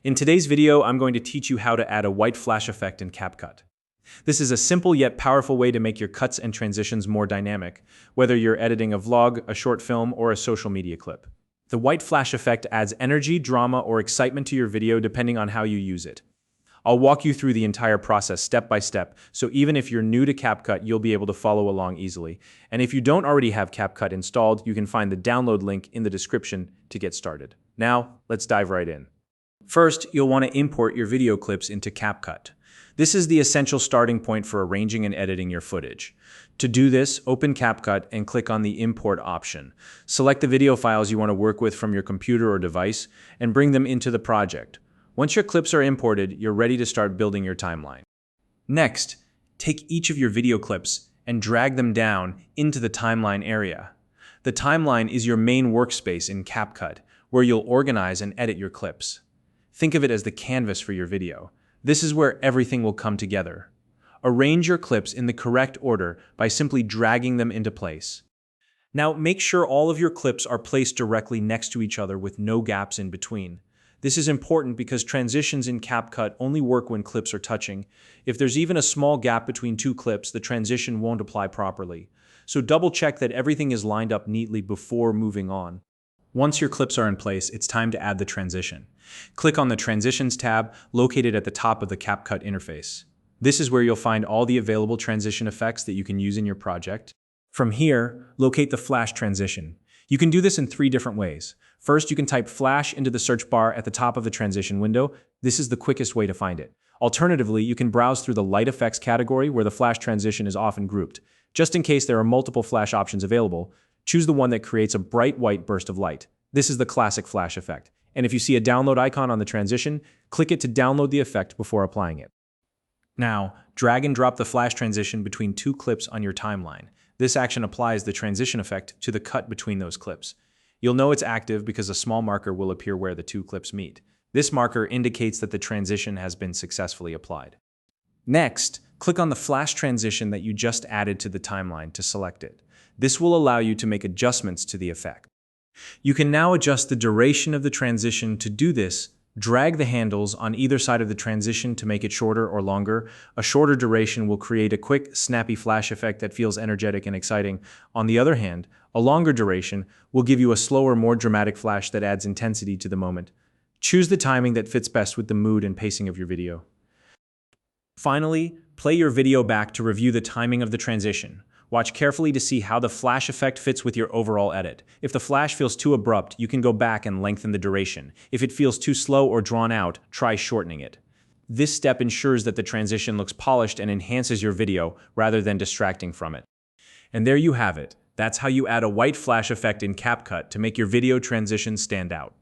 In today's video, I'm going to teach you how to add a white flash effect in CapCut. This is a simple yet powerful way to make your cuts and transitions more dynamic, whether you're editing a vlog, a short film, or a social media clip. The white flash effect adds energy, drama, or excitement to your video depending on how you use it. I'll walk you through the entire process step by step, so even if you're new to CapCut, you'll be able to follow along easily. And if you don't already have CapCut installed, you can find the download link in the description to get started. Now, let's dive right in. First, you'll want to import your video clips into CapCut. This is the essential starting point for arranging and editing your footage. To do this, open CapCut and click on the Import option. Select the video files you want to work with from your computer or device and bring them into the project. Once your clips are imported, you're ready to start building your timeline. Next, take each of your video clips and drag them down into the timeline area. The timeline is your main workspace in CapCut, where you'll organize and edit your clips. Think of it as the canvas for your video. This is where everything will come together. Arrange your clips in the correct order by simply dragging them into place. Now, make sure all of your clips are placed directly next to each other with no gaps in between. This is important because transitions in CapCut only work when clips are touching. If there's even a small gap between two clips, the transition won't apply properly. So double check that everything is lined up neatly before moving on. Once your clips are in place, it's time to add the transition. Click on the Transitions tab located at the top of the CapCut interface. This is where you'll find all the available transition effects that you can use in your project. From here, locate the flash transition. You can do this in 3 different ways. First, you can type flash into the search bar at the top of the transition window. This is the quickest way to find it. Alternatively, you can browse through the light effects category where the flash transition is often grouped. Just in case there are multiple flash options available, choose the one that creates a bright white burst of light. This is the classic flash effect. And if you see a download icon on the transition, click it to download the effect before applying it. Now, drag and drop the flash transition between 2 clips on your timeline. This action applies the transition effect to the cut between those clips. You'll know it's active because a small marker will appear where the 2 clips meet. This marker indicates that the transition has been successfully applied. Next, click on the flash transition that you just added to the timeline to select it. This will allow you to make adjustments to the effect. You can now adjust the duration of the transition. To do this, drag the handles on either side of the transition to make it shorter or longer. A shorter duration will create a quick, snappy flash effect that feels energetic and exciting. On the other hand, a longer duration will give you a slower, more dramatic flash that adds intensity to the moment. Choose the timing that fits best with the mood and pacing of your video. Finally, play your video back to review the timing of the transition. Watch carefully to see how the flash effect fits with your overall edit. If the flash feels too abrupt, you can go back and lengthen the duration. If it feels too slow or drawn out, try shortening it. This step ensures that the transition looks polished and enhances your video rather than distracting from it. And there you have it. That's how you add a white flash effect in CapCut to make your video transitions stand out.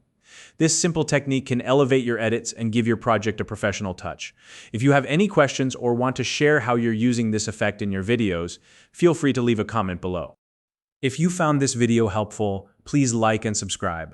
This simple technique can elevate your edits and give your project a professional touch. If you have any questions or want to share how you're using this effect in your videos, feel free to leave a comment below. If you found this video helpful, please like and subscribe.